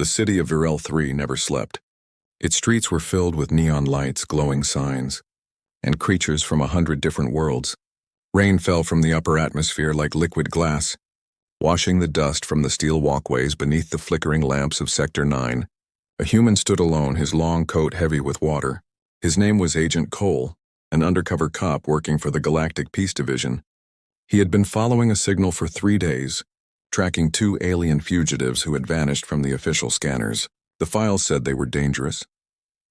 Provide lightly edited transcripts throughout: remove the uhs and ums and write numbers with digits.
The city of Virel 3 never slept. Its streets were filled with neon lights, glowing signs, and creatures from 100 different worlds. Rain fell from the upper atmosphere like liquid glass, washing the dust from the steel walkways beneath the flickering lamps of Sector 9. A human stood alone, his long coat heavy with water. His name was Agent Cole, an undercover cop working for the Galactic Peace Division. He had been following a signal for 3 days, tracking 2 alien fugitives who had vanished from the official scanners. The files said they were dangerous,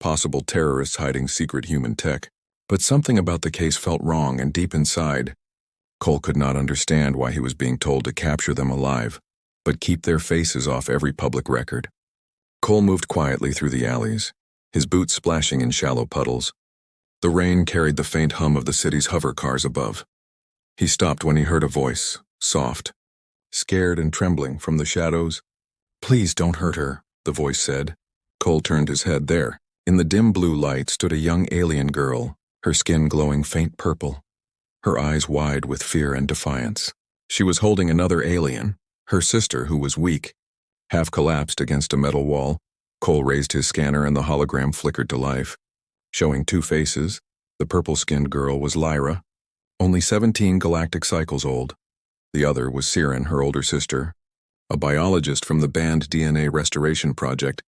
possible terrorists hiding secret human tech. But something about the case felt wrong, and deep inside, Cole could not understand why he was being told to capture them alive, but keep their faces off every public record. Cole moved quietly through the alleys, his boots splashing in shallow puddles. The rain carried the faint hum of the city's hover cars above. He stopped when he heard a voice, soft, scared and trembling from the shadows. "Please don't hurt her," the voice said. Cole turned his head. There, in the dim blue light, stood a young alien girl, her skin glowing faint purple, her eyes wide with fear and defiance. She was holding another alien, her sister, who was weak, half collapsed against a metal wall. Cole raised his scanner and the hologram flickered to life, showing 2 faces. The purple-skinned girl was Lyra, only 17 galactic cycles old. The other was Siren, her older sister, a biologist from the banned DNA restoration project.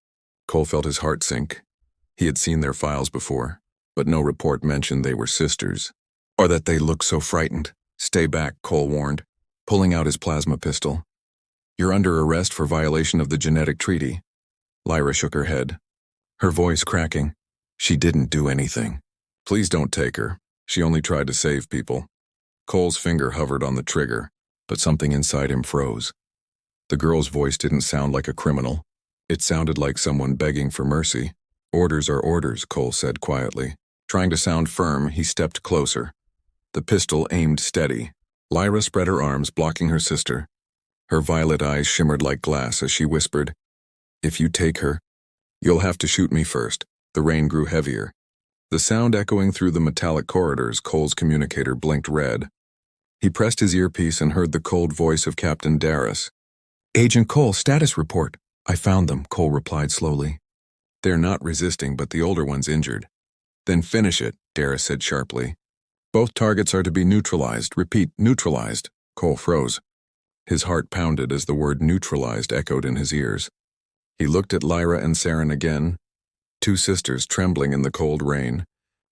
Cole felt his heart sink. He had seen their files before, but no report mentioned they were sisters, or that they looked so frightened. "Stay back," Cole warned, pulling out his plasma pistol. "You're under arrest for violation of the genetic treaty." Lyra shook her head, her voice cracking. "She didn't do anything. Please don't take her. She only tried to save people." Cole's finger hovered on the trigger, but something inside him froze. The girl's voice didn't sound like a criminal. It sounded like someone begging for mercy. "Orders are orders," Cole said quietly. Trying to sound firm, he stepped closer. The pistol aimed steady. Lyra spread her arms, blocking her sister. Her violet eyes shimmered like glass as she whispered, "If you take her, you'll have to shoot me first." The rain grew heavier. The sound echoing through the metallic corridors. Cole's communicator blinked red. He pressed his earpiece and heard the cold voice of Captain Darris. "Agent Cole, status report." "I found them," Cole replied slowly. "They're not resisting, but the older one's injured." "Then finish it," Darris said sharply. "Both targets are to be neutralized. Repeat, neutralized." Cole froze. His heart pounded as the word neutralized echoed in his ears. He looked at Lyra and Siren again, 2 sisters trembling in the cold rain.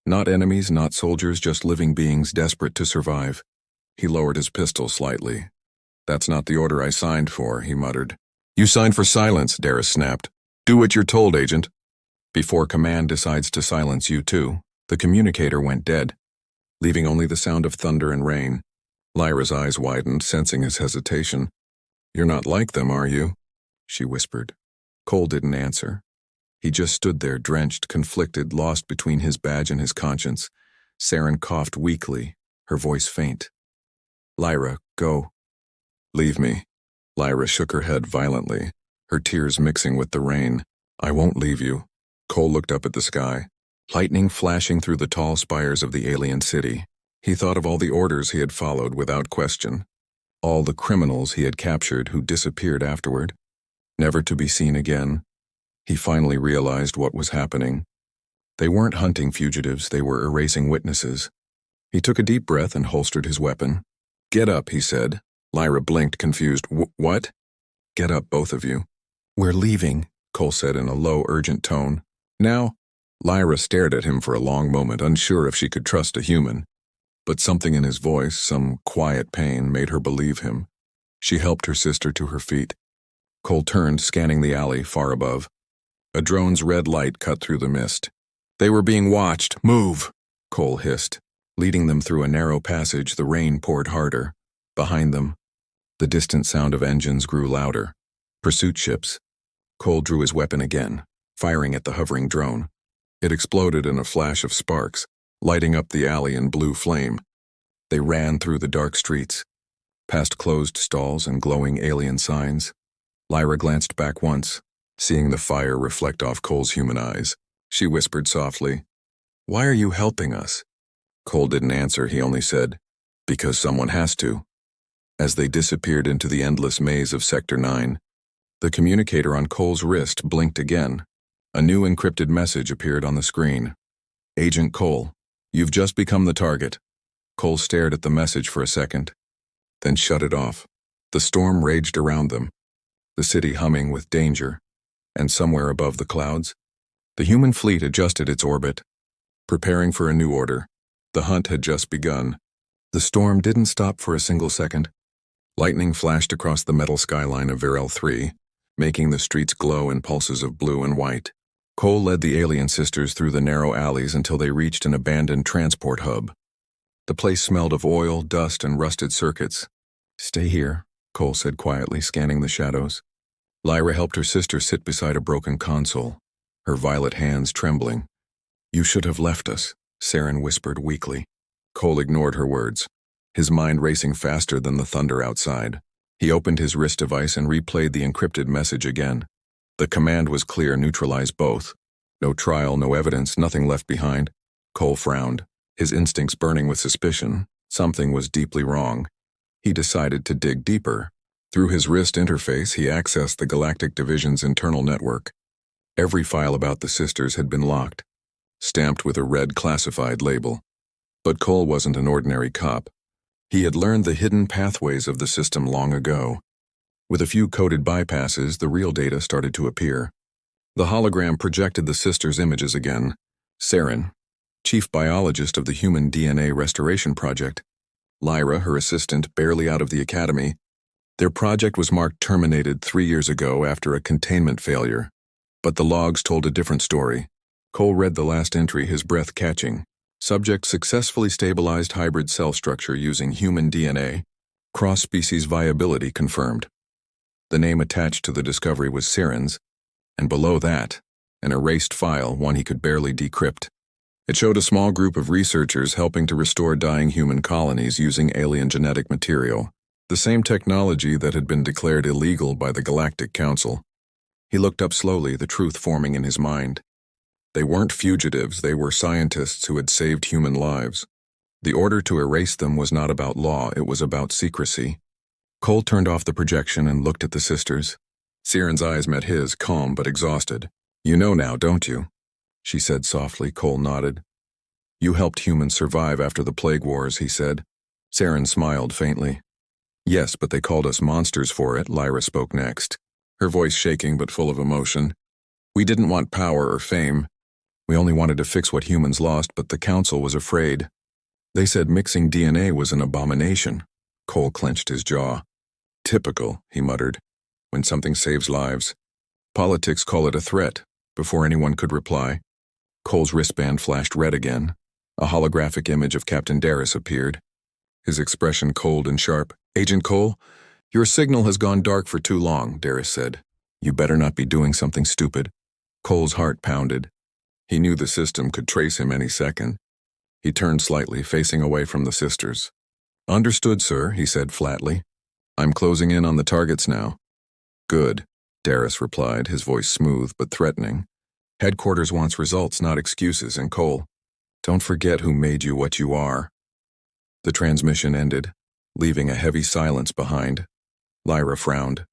Not enemies, not soldiers, just living beings desperate to survive. He lowered his pistol slightly. "That's not the order I signed for," he muttered. "You signed for silence," Darris snapped. "Do what you're told, Agent." "Before command decides to silence you too." The communicator went dead, leaving only the sound of thunder and rain. Lyra's eyes widened, sensing his hesitation. "You're not like them, are you?" she whispered. Cole didn't answer. He just stood there, drenched, conflicted, lost between his badge and his conscience. Siren coughed weakly, her voice faint. "Lyra, go." "Leave me." Lyra shook her head violently, her tears mixing with the rain. "I won't leave you." Cole looked up at the sky, lightning flashing through the tall spires of the alien city. He thought of all the orders he had followed without question, all the criminals he had captured who disappeared afterward, never to be seen again. He finally realized what was happening. They weren't hunting fugitives, they were erasing witnesses. He took a deep breath and holstered his weapon. "Get up," he said. Lyra blinked, confused. What?" "Get up, both of you." "We're leaving," Cole said in a low, urgent tone. "Now?" Lyra stared at him for a long moment, unsure if she could trust a human. But something in his voice, some quiet pain, made her believe him. She helped her sister to her feet. Cole turned, scanning the alley far above. A drone's red light cut through the mist. "They were being watched. Move!" Cole hissed. Leading them through a narrow passage, the rain poured harder. Behind them, the distant sound of engines grew louder. Pursuit ships. Cole drew his weapon again, firing at the hovering drone. It exploded in a flash of sparks, lighting up the alley in blue flame. They ran through the dark streets, past closed stalls and glowing alien signs. Lyra glanced back once, seeing the fire reflect off Cole's human eyes. She whispered softly, "Why are you helping us?" Cole didn't answer. He only said, "Because someone has to." As they disappeared into the endless maze of Sector 9, The communicator on Cole's wrist blinked again. A new encrypted message appeared on the screen. Agent Cole, you've just become the target. Cole stared at the message for a second, then shut it off. The storm raged around them, the city humming with danger, and somewhere above the clouds, the human fleet adjusted its orbit, preparing for a new order. The hunt had just begun. The storm didn't stop for a single second. Lightning flashed across the metal skyline of Virel 3, making the streets glow in pulses of blue and white. Cole led the alien sisters through the narrow alleys until they reached an abandoned transport hub. The place smelled of oil, dust, and rusted circuits. Stay here, Cole said quietly, scanning the shadows. Lyra helped her sister sit beside a broken console, her violet hands trembling. You should have left us, Saren whispered weakly. Cole ignored her words, his mind racing faster than the thunder outside. He opened his wrist device and replayed the encrypted message again. The command was clear: neutralize both. No trial, no evidence, nothing left behind. Cole frowned, his instincts burning with suspicion. Something was deeply wrong. He decided to dig deeper. Through his wrist interface, he accessed the Galactic Division's internal network. Every file about the sisters had been locked, stamped with a red classified label. But Cole wasn't an ordinary cop. He had learned the hidden pathways of the system long ago. With a few coded bypasses, the real data started to appear. The hologram projected the sisters' images again. Saren, chief biologist of the Human DNA Restoration Project. Lyra, her assistant, barely out of the academy. Their project was marked terminated 3 years ago after a containment failure. But the logs told a different story. Cole read the last entry, his breath catching. Subject successfully stabilized hybrid cell structure using human DNA. Cross-species viability confirmed. The name attached to the discovery was Saren's, and below that, an erased file, one he could barely decrypt. It showed a small group of researchers helping to restore dying human colonies using alien genetic material, the same technology that had been declared illegal by the Galactic Council. He looked up slowly, the truth forming in his mind. They weren't fugitives, they were scientists who had saved human lives. The order to erase them was not about law, it was about secrecy. Cole turned off the projection and looked at the sisters. Saren's eyes met his, calm but exhausted. You know now, don't you? She said softly. Cole nodded. You helped humans survive after the plague wars, he said. Saren smiled faintly. Yes, but they called us monsters for it, Lyra spoke next, her voice shaking but full of emotion. We didn't want power or fame. We only wanted to fix what humans lost, but the council was afraid. They said mixing DNA was an abomination. Cole clenched his jaw. Typical, he muttered, when something saves lives. Politics call it a threat. Before anyone could reply, Cole's wristband flashed red again. A holographic image of Captain Darris appeared, his expression cold and sharp. Agent Cole, your signal has gone dark for too long, Darris said. You better not be doing something stupid. Cole's heart pounded. He knew the system could trace him any second. He turned slightly, facing away from the sisters. Understood, sir, he said flatly. I'm closing in on the targets now. Good, Darris replied, his voice smooth but threatening. Headquarters wants results, not excuses, and Cole, don't forget who made you what you are. The transmission ended, leaving a heavy silence behind. Lyra frowned.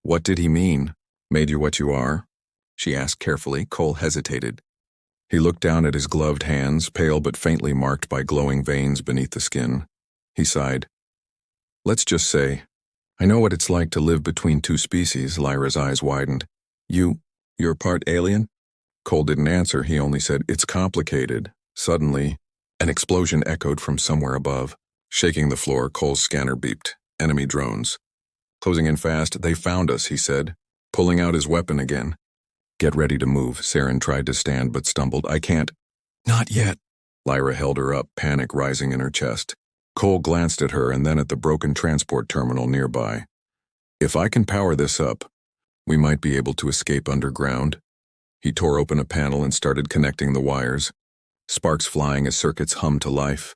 What did he mean, made you what you are? She asked carefully. Cole hesitated. He looked down at his gloved hands, pale but faintly marked by glowing veins beneath the skin. He sighed. Let's just say, I know what it's like to live between two species. Lyra's eyes widened. You're part alien? Cole didn't answer, he only said, it's complicated. Suddenly, an explosion echoed from somewhere above. Shaking the floor, Cole's scanner beeped. Enemy drones. Closing in fast, they found us, he said, pulling out his weapon again. Get ready to move. Saren tried to stand but stumbled. I can't. Not yet. Lyra held her up, panic rising in her chest. Cole glanced at her and then at the broken transport terminal nearby. If I can power this up, we might be able to escape underground. He tore open a panel and started connecting the wires, sparks flying as circuits hummed to life.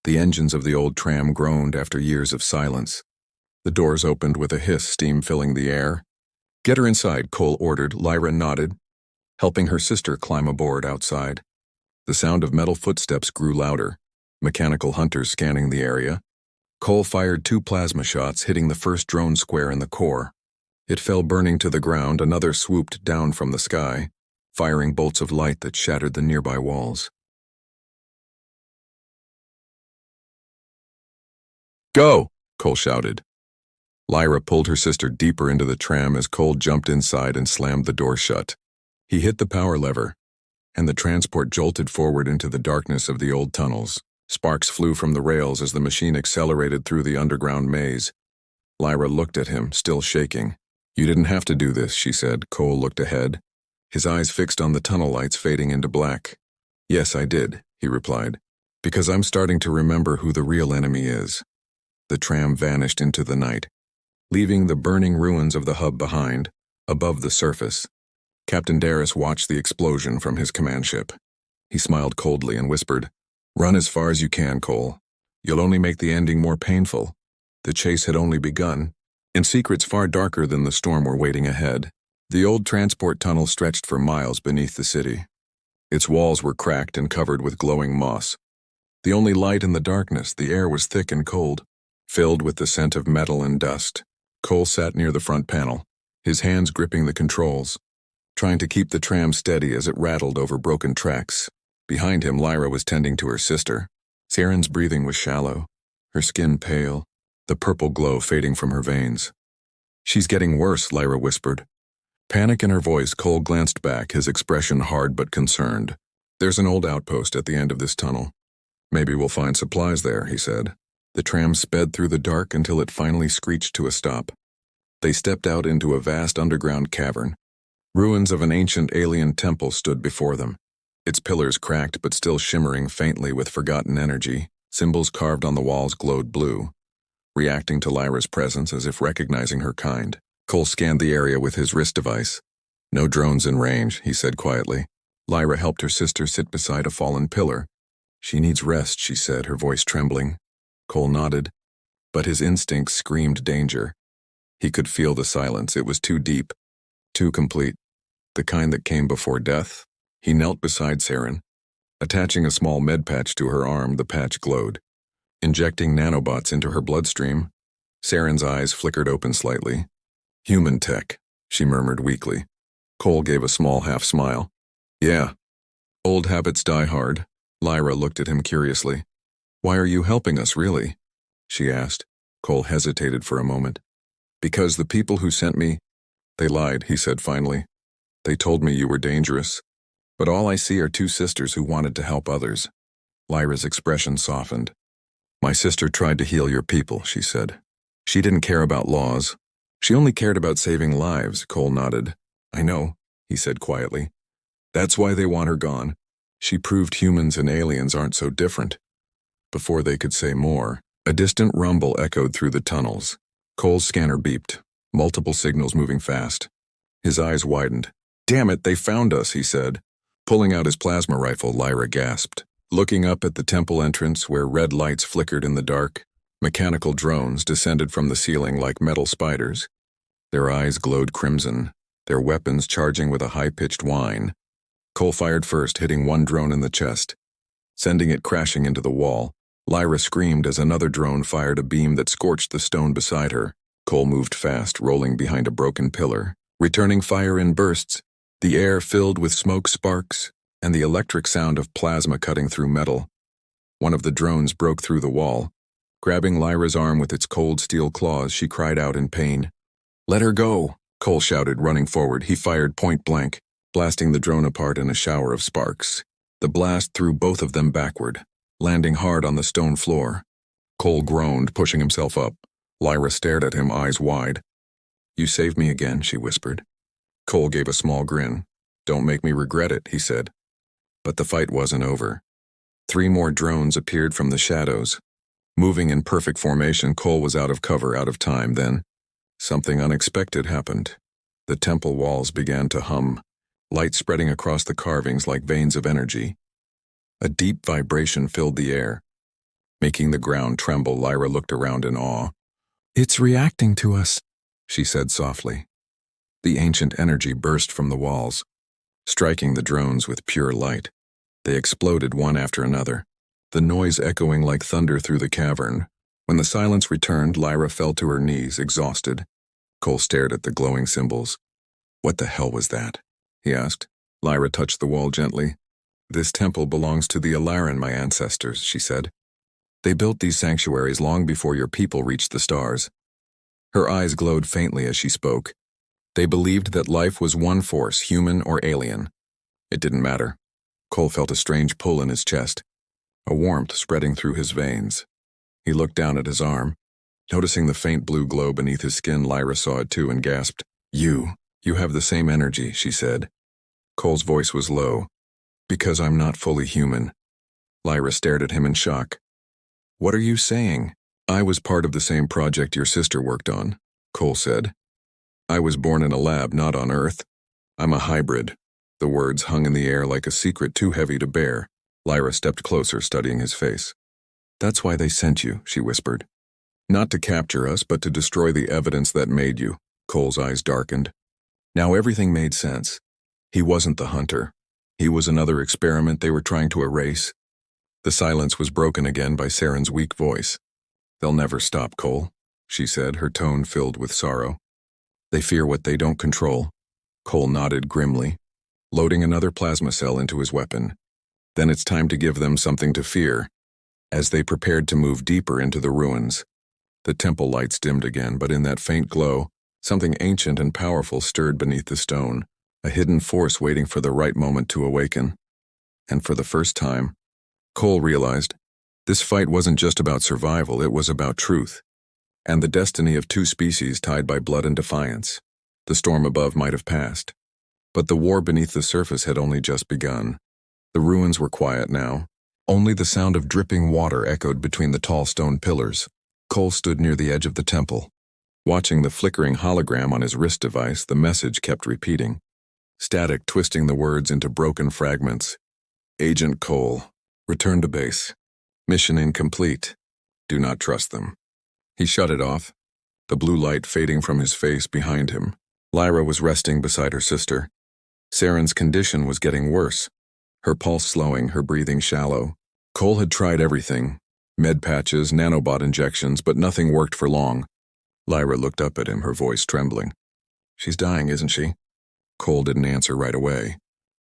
The engines of the old tram groaned after years of silence. The doors opened with a hiss, steam filling the air. Get her inside, Cole ordered. Lyra nodded, helping her sister climb aboard outside. The sound of metal footsteps grew louder, mechanical hunters scanning the area. Cole fired 2 plasma shots, hitting the first drone square in the core. It fell burning to the ground. Another swooped down from the sky, firing bolts of light that shattered the nearby walls. "Go!" Cole shouted. Lyra pulled her sister deeper into the tram as Cole jumped inside and slammed the door shut. He hit the power lever, and the transport jolted forward into the darkness of the old tunnels. Sparks flew from the rails as the machine accelerated through the underground maze. Lyra looked at him, still shaking. "You didn't have to do this," she said. Cole looked ahead, his eyes fixed on the tunnel lights fading into black. "Yes, I did," he replied, "because I'm starting to remember who the real enemy is." The tram vanished into the night, leaving the burning ruins of the hub behind. Above the surface, Captain Darris watched the explosion from his command ship. He smiled coldly and whispered, "Run as far as you can, Cole. You'll only make the ending more painful." The chase had only begun, and secrets far darker than the storm were waiting ahead. The old transport tunnel stretched for miles beneath the city. Its walls were cracked and covered with glowing moss. The only light in the darkness, the air was thick and cold, filled with the scent of metal and dust. Cole sat near the front panel, his hands gripping the controls, trying to keep the tram steady as it rattled over broken tracks. Behind him, Lyra was tending to her sister. Saren's breathing was shallow, her skin pale, the purple glow fading from her veins. "She's getting worse," Lyra whispered. Panic in her voice, Cole glanced back, his expression hard but concerned. "There's an old outpost at the end of this tunnel. Maybe we'll find supplies there," he said. The tram sped through the dark until it finally screeched to a stop. They stepped out into a vast underground cavern. Ruins of an ancient alien temple stood before them, its pillars cracked but still shimmering faintly with forgotten energy. Symbols carved on the walls glowed blue, reacting to Lyra's presence as if recognizing her kind. Cole scanned the area with his wrist device. "No drones in range," he said quietly. Lyra helped her sister sit beside a fallen pillar. "She needs rest," she said, her voice trembling. Cole nodded, but his instincts screamed danger. He could feel the silence. It was too deep, too complete, the kind that came before death. He knelt beside Saren, attaching a small med patch to her arm. The patch glowed, injecting nanobots into her bloodstream. Saren's eyes flickered open slightly. "Human tech," she murmured weakly. Cole gave a small half-smile. "Yeah. Old habits die hard." Lyra looked at him curiously. "Why are you helping us, really?" she asked. Cole hesitated for a moment. "Because the people who sent me, they lied," he said finally. "They told me you were dangerous. But all I see are two sisters who wanted to help others." Lyra's expression softened. "My sister tried to heal your people," she said. "She didn't care about laws. She only cared about saving lives." Cole nodded. "I know," he said quietly. "That's why they want her gone. She proved humans and aliens aren't so different." Before they could say more, a distant rumble echoed through the tunnels. Cole's scanner beeped, multiple signals moving fast. His eyes widened. "Damn it, they found us," he said. Pulling out his plasma rifle, Lyra gasped. Looking up at the temple entrance where red lights flickered in the dark, mechanical drones descended from the ceiling like metal spiders. Their eyes glowed crimson, their weapons charging with a high-pitched whine. Cole fired first, hitting one drone in the chest, sending it crashing into the wall. Lyra screamed as another drone fired a beam that scorched the stone beside her. Cole moved fast, rolling behind a broken pillar, returning fire in bursts, the air filled with smoke sparks and the electric sound of plasma cutting through metal. One of the drones broke through the wall. Grabbing Lyra's arm with its cold steel claws, she cried out in pain. "Let her go!" Cole shouted, running forward. He fired point blank, blasting the drone apart in a shower of sparks. The blast threw both of them backward, landing hard on the stone floor. Cole groaned, pushing himself up. Lyra stared at him, eyes wide. "You saved me again," she whispered. Cole gave a small grin. "Don't make me regret it," he said. But the fight wasn't over. 3 more drones appeared from the shadows. Moving in perfect formation, Cole was out of cover, out of time. Then, something unexpected happened. The temple walls began to hum, light spreading across the carvings like veins of energy. A deep vibration filled the air, making the ground tremble. Lyra looked around in awe. "It's reacting to us," she said softly. The ancient energy burst from the walls, striking the drones with pure light. They exploded one after another, the noise echoing like thunder through the cavern. When the silence returned, Lyra fell to her knees, exhausted. Cole stared at the glowing symbols. What the hell was that? He asked. Lyra touched the wall gently. This temple belongs to the Alaran, my ancestors, she said. They built these sanctuaries long before your people reached the stars. Her eyes glowed faintly as she spoke. They believed that life was one force, human or alien. It didn't matter. Cole felt a strange pull in his chest, a warmth spreading through his veins. He looked down at his arm. Noticing the faint blue glow beneath his skin, Lyra saw it too and gasped. You have the same energy, she said. Cole's voice was low. Because I'm not fully human. Lyra stared at him in shock. What are you saying? I was part of the same project your sister worked on, Cole said. I was born in a lab, not on Earth. I'm a hybrid. The words hung in the air like a secret too heavy to bear. Lyra stepped closer, studying his face. That's why they sent you, she whispered. Not to capture us, but to destroy the evidence that made you. Cole's eyes darkened. Now everything made sense. He wasn't the hunter. He was another experiment they were trying to erase. The silence was broken again by Saren's weak voice. They'll never stop, Cole, she said, her tone filled with sorrow. They fear what they don't control. Cole nodded grimly, loading another plasma cell into his weapon. Then it's time to give them something to fear. As they prepared to move deeper into the ruins, the temple lights dimmed again, but in that faint glow, something ancient and powerful stirred beneath the stone, a hidden force waiting for the right moment to awaken. And for the first time, Cole realized, this fight wasn't just about survival, it was about truth, and the destiny of two species tied by blood and defiance. The storm above might have passed, but the war beneath the surface had only just begun. The ruins were quiet now. Only the sound of dripping water echoed between the tall stone pillars. Cole stood near the edge of the temple. Watching the flickering hologram on his wrist device, the message kept repeating. Static twisting the words into broken fragments. Agent Cole, return to base. Mission incomplete. Do not trust them. He shut it off, the blue light fading from his face behind him. Lyra was resting beside her sister. Saren's condition was getting worse, her pulse slowing, her breathing shallow. Cole had tried everything, med patches, nanobot injections, but nothing worked for long. Lyra looked up at him, her voice trembling. She's dying, isn't she? Cole didn't answer right away.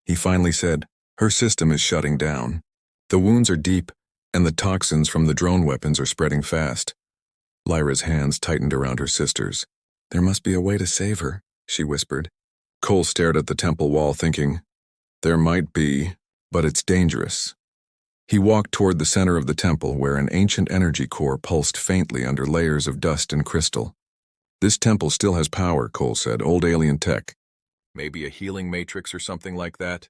He finally said, her system is shutting down. The wounds are deep, and the toxins from the drone weapons are spreading fast. Lyra's hands tightened around her sister's. There must be a way to save her, she whispered. Cole stared at the temple wall, thinking, there might be, but it's dangerous. He walked toward the center of the temple, where an ancient energy core pulsed faintly under layers of dust and crystal. This temple still has power, Cole said, old alien tech. Maybe a healing matrix or something like that.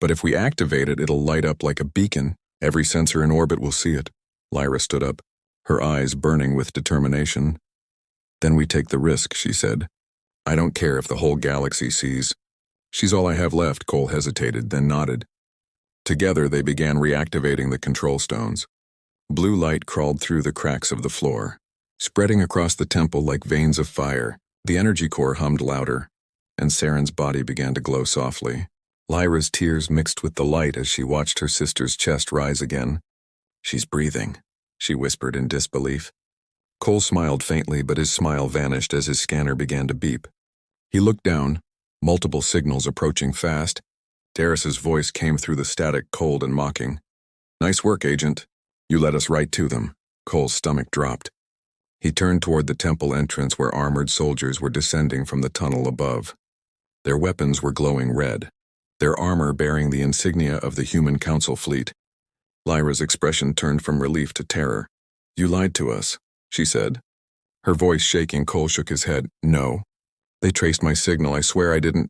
But if we activate it, it'll light up like a beacon. Every sensor in orbit will see it. Lyra stood up, her eyes burning with determination. Then we take the risk, she said. I don't care if the whole galaxy sees. She's all I have left, Cole hesitated, then nodded. Together they began reactivating the control stones. Blue light crawled through the cracks of the floor, spreading across the temple like veins of fire. The energy core hummed louder, and Saren's body began to glow softly. Lyra's tears mixed with the light as she watched her sister's chest rise again. She's breathing, she whispered in disbelief. Cole smiled faintly, but his smile vanished as his scanner began to beep. He looked down, multiple signals approaching fast. Darius's voice came through the static, cold and mocking. Nice work, Agent. You led us right to them. Cole's stomach dropped. He turned toward the temple entrance where armored soldiers were descending from the tunnel above. Their weapons were glowing red, their armor bearing the insignia of the Human Council fleet. Lyra's expression turned from relief to terror. You lied to us, she said. Her voice shaking, Cole shook his head. No. They traced my signal, I swear I didn't.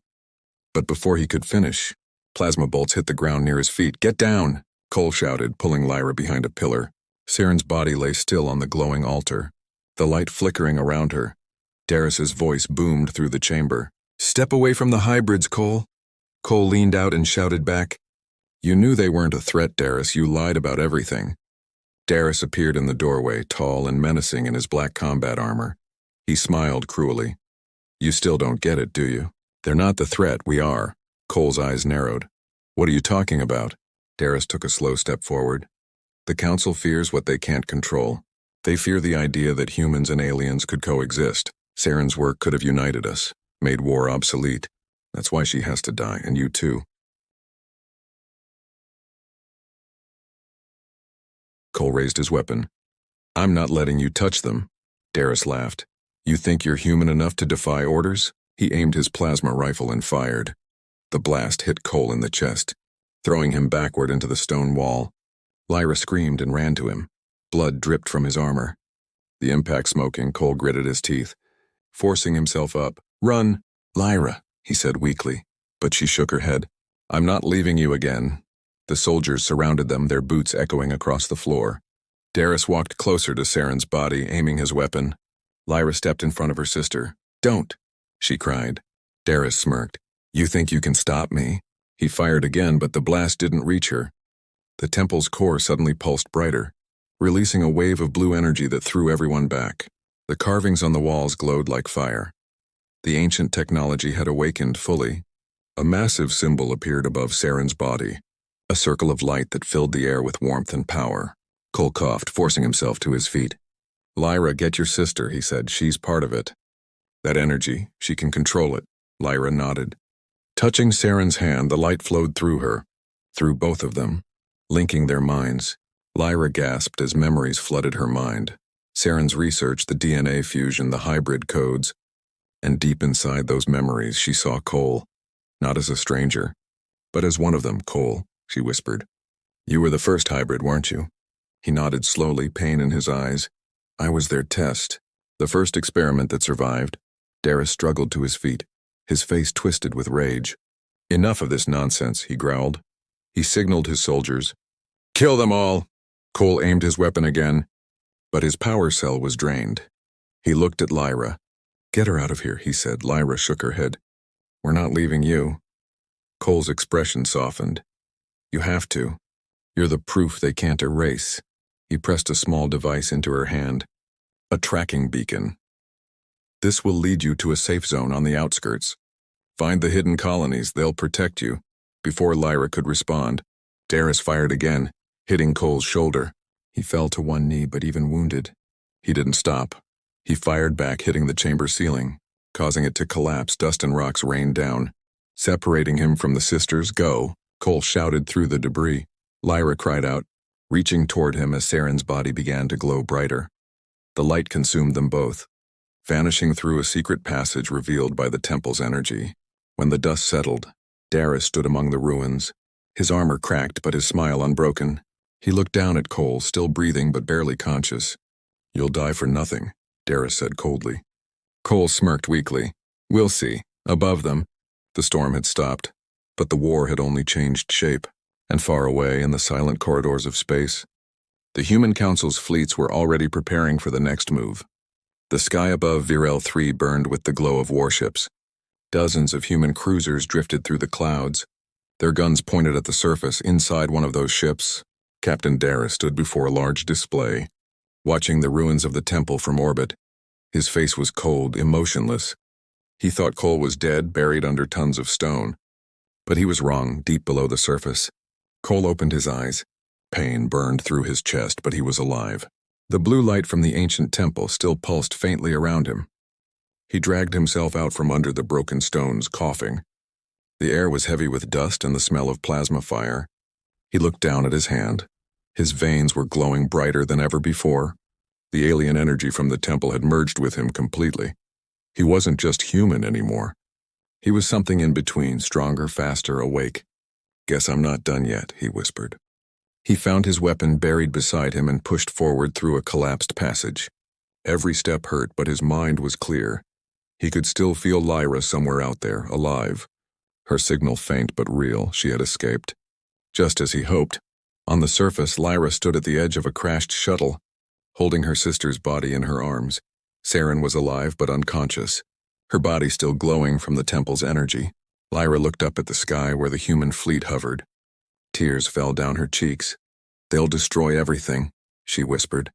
But before he could finish, plasma bolts hit the ground near his feet. Get down, Cole shouted, pulling Lyra behind a pillar. Saren's body lay still on the glowing altar, the light flickering around her. Darius's voice boomed through the chamber. Step away from the hybrids, Cole. Cole leaned out and shouted back. You knew they weren't a threat, Darius. You lied about everything. Darius appeared in the doorway, tall and menacing in his black combat armor. He smiled cruelly. You still don't get it, do you? They're not the threat, we are. Cole's eyes narrowed. What are you talking about? Darius took a slow step forward. The Council fears what they can't control. They fear the idea that humans and aliens could coexist. Saren's work could have united us, made war obsolete. That's why she has to die, and you too. Cole raised his weapon. I'm not letting you touch them. Darius laughed. You think you're human enough to defy orders? He aimed his plasma rifle and fired. The blast hit Cole in the chest, throwing him backward into the stone wall. Lyra screamed and ran to him. Blood dripped from his armor. The impact smoking, Cole gritted his teeth, forcing himself up. Run, Lyra, he said weakly, but she shook her head. I'm not leaving you again. The soldiers surrounded them, their boots echoing across the floor. Darius walked closer to Saren's body, aiming his weapon. Lyra stepped in front of her sister. Don't, she cried. Darius smirked. You think you can stop me? He fired again, but the blast didn't reach her. The temple's core suddenly pulsed brighter, releasing a wave of blue energy that threw everyone back. The carvings on the walls glowed like fire. The ancient technology had awakened fully. A massive symbol appeared above Saren's body, a circle of light that filled the air with warmth and power. Cole coughed, forcing himself to his feet. Lyra, get your sister, he said. She's part of it. That energy, she can control it. Lyra nodded. Touching Saren's hand, the light flowed through her, through both of them, linking their minds. Lyra gasped as memories flooded her mind. Saren's research, the DNA fusion, the hybrid codes. And deep inside those memories, she saw Cole, not as a stranger, but as one of them. Cole, she whispered. You were the first hybrid, weren't you? He nodded slowly, pain in his eyes. I was their test, the first experiment that survived. Darius struggled to his feet, his face twisted with rage. Enough of this nonsense, he growled. He signaled his soldiers. Kill them all! Cole aimed his weapon again, but his power cell was drained. He looked at Lyra. Get her out of here, he said. Lyra shook her head. We're not leaving you. Cole's expression softened. You have to. You're the proof they can't erase. He pressed a small device into her hand. A tracking beacon. This will lead you to a safe zone on the outskirts. Find the hidden colonies, they'll protect you. Before Lyra could respond, Darius fired again, hitting Cole's shoulder. He fell to one knee, but even wounded, he didn't stop. He fired back, hitting the chamber ceiling, causing it to collapse. Dust and rocks rained down, separating him from the sisters. Go, Cole shouted through the debris. Lyra cried out, reaching toward him as Saren's body began to glow brighter. The light consumed them both, vanishing through a secret passage revealed by the temple's energy. When the dust settled, Darius stood among the ruins, his armor cracked but his smile unbroken. He looked down at Cole, still breathing but barely conscious. You'll die for nothing, Darius said coldly. Cole smirked weakly. We'll see. Above them, the storm had stopped, but the war had only changed shape. And far away in the silent corridors of space, the Human Council's fleets were already preparing for the next move. The sky above Virel 3 burned with the glow of warships. Dozens of human cruisers drifted through the clouds, their guns pointed at the surface. Inside one of those ships, Captain Darius stood before a large display, watching the ruins of the temple from orbit. His face was cold, emotionless. He thought Cole was dead, buried under tons of stone. But he was wrong. Deep below the surface, Cole opened his eyes. Pain burned through his chest, but he was alive. The blue light from the ancient temple still pulsed faintly around him. He dragged himself out from under the broken stones, coughing. The air was heavy with dust and the smell of plasma fire. He looked down at his hand. His veins were glowing brighter than ever before. The alien energy from the temple had merged with him completely. He wasn't just human anymore. He was something in between, stronger, faster, awake. Guess I'm not done yet, he whispered. He found his weapon buried beside him and pushed forward through a collapsed passage. Every step hurt, but his mind was clear. He could still feel Lyra somewhere out there, alive. Her signal faint but real. She had escaped. Just as he hoped. On the surface, Lyra stood at the edge of a crashed shuttle, holding her sister's body in her arms. Saren was alive but unconscious, her body still glowing from the temple's energy. Lyra looked up at the sky where the human fleet hovered. Tears fell down her cheeks. They'll destroy everything, she whispered.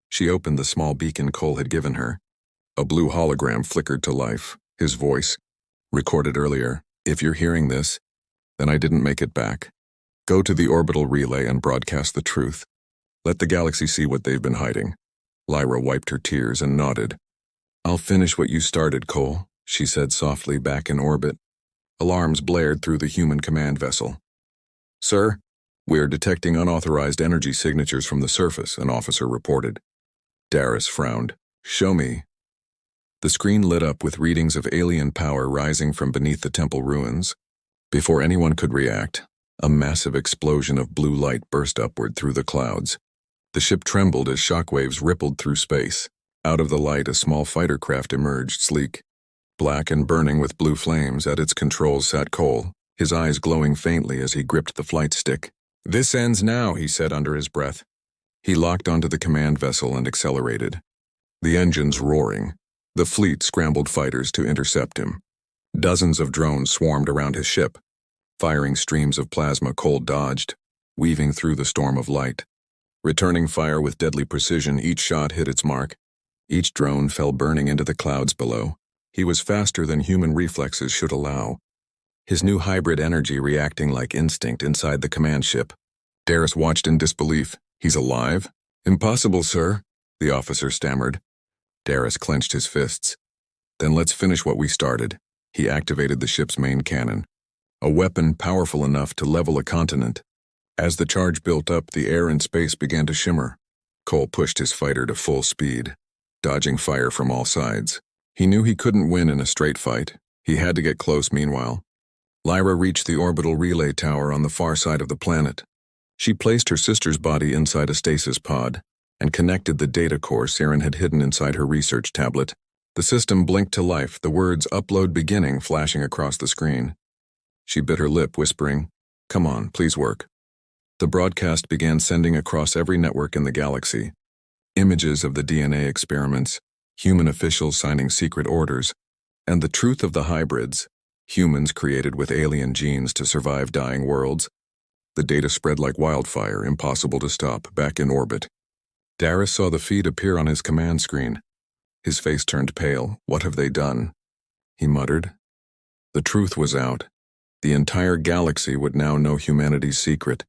She opened the small beacon Cole had given her. A blue hologram flickered to life. His voice, recorded earlier, if you're hearing this, then I didn't make it back. Go to the orbital relay and broadcast the truth. Let the galaxy see what they've been hiding. Lyra wiped her tears and nodded. "I'll finish what you started, Cole," she said softly back in orbit. Alarms blared through the human command vessel. "Sir, we're detecting unauthorized energy signatures from the surface," an officer reported. Darius frowned. "Show me." The screen lit up with readings of alien power rising from beneath the temple ruins. Before anyone could react, a massive explosion of blue light burst upward through the clouds. The ship trembled as shockwaves rippled through space. Out of the light, a small fighter craft emerged, sleek, black and burning with blue flames. At its controls sat Cole, his eyes glowing faintly as he gripped the flight stick. "This ends now," he said under his breath. He locked onto the command vessel and accelerated. The engines roaring. The fleet scrambled fighters to intercept him. Dozens of drones swarmed around his ship. Firing streams of plasma Cole dodged, weaving through the storm of light. Returning fire with deadly precision, each shot hit its mark. Each drone fell burning into the clouds below. He was faster than human reflexes should allow, his new hybrid energy reacting like instinct inside the command ship. Darius watched in disbelief. "He's alive?" "Impossible, sir," the officer stammered. Darius clenched his fists. "Then let's finish what we started." He activated the ship's main cannon, a weapon powerful enough to level a continent. As the charge built up, the air and space began to shimmer. Cole pushed his fighter to full speed, dodging fire from all sides. He knew he couldn't win in a straight fight. He had to get close meanwhile. Lyra reached the orbital relay tower on the far side of the planet. She placed her sister's body inside a stasis pod and connected the data core Saren had hidden inside her research tablet. The system blinked to life, the words "upload beginning" flashing across the screen. She bit her lip, whispering, "Come on, please work." The broadcast began sending across every network in the galaxy. Images of the DNA experiments, human officials signing secret orders, and the truth of the hybrids, humans created with alien genes to survive dying worlds. The data spread like wildfire, impossible to stop, back in orbit. Darius saw the feed appear on his command screen. His face turned pale. "What have they done?" he muttered. The truth was out. The entire galaxy would now know humanity's secret.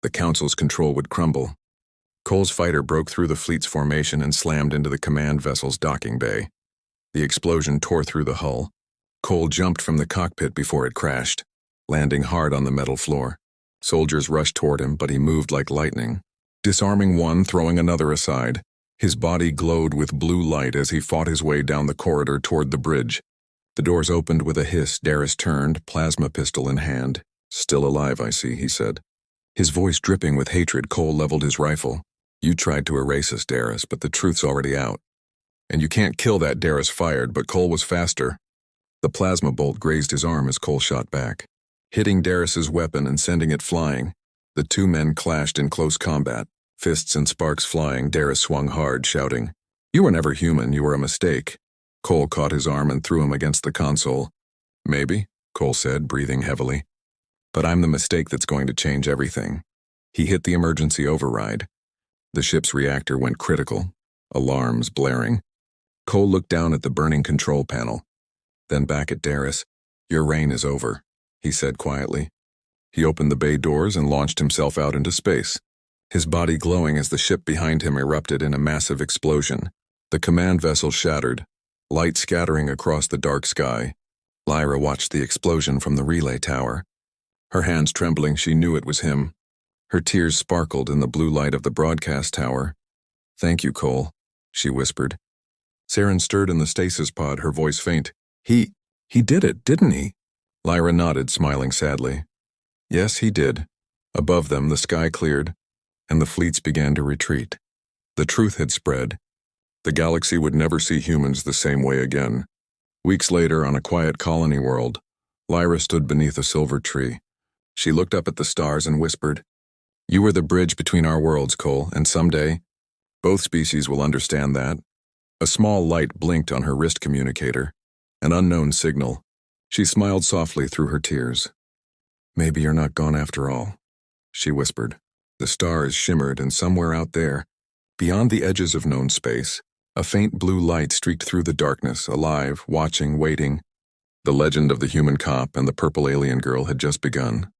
The Council's control would crumble. Cole's fighter broke through the fleet's formation and slammed into the command vessel's docking bay. The explosion tore through the hull. Cole jumped from the cockpit before it crashed, landing hard on the metal floor. Soldiers rushed toward him, but he moved like lightning, disarming one, throwing another aside. His body glowed with blue light as he fought his way down the corridor toward the bridge. The doors opened with a hiss. Darius turned, plasma pistol in hand. "Still alive, I see," he said. His voice dripping with hatred, Cole leveled his rifle. "You tried to erase us, Darius, but the truth's already out. And you can't kill that." Darius fired, but Cole was faster. The plasma bolt grazed his arm as Cole shot back, hitting Darius's weapon and sending it flying. The two men clashed in close combat, fists and sparks flying. Darius swung hard, shouting, "You were never human, you were a mistake." Cole caught his arm and threw him against the console. "Maybe," Cole said, breathing heavily. "But I'm the mistake that's going to change everything." He hit the emergency override. The ship's reactor went critical, alarms blaring. Cole looked down at the burning control panel, then back at Darius. "Your reign is over," he said quietly. He opened the bay doors and launched himself out into space, his body glowing as the ship behind him erupted in a massive explosion. The command vessel shattered, light scattering across the dark sky. Lyra watched the explosion from the relay tower. Her hands trembling, she knew it was him. Her tears sparkled in the blue light of the broadcast tower. "Thank you, Cole," she whispered. Saren stirred in the stasis pod, her voice faint. He did it, didn't he?" Lyra nodded, smiling sadly. "Yes, he did." Above them, the sky cleared, and the fleets began to retreat. The truth had spread. The galaxy would never see humans the same way again. Weeks later, on a quiet colony world, Lyra stood beneath a silver tree. She looked up at the stars and whispered, "You were the bridge between our worlds, Cole, and someday, both species will understand that." A small light blinked on her wrist communicator, an unknown signal. She smiled softly through her tears. "Maybe you're not gone after all," she whispered. The stars shimmered, and somewhere out there, beyond the edges of known space, a faint blue light streaked through the darkness, alive, watching, waiting. The legend of the human cop and the purple alien girl had just begun.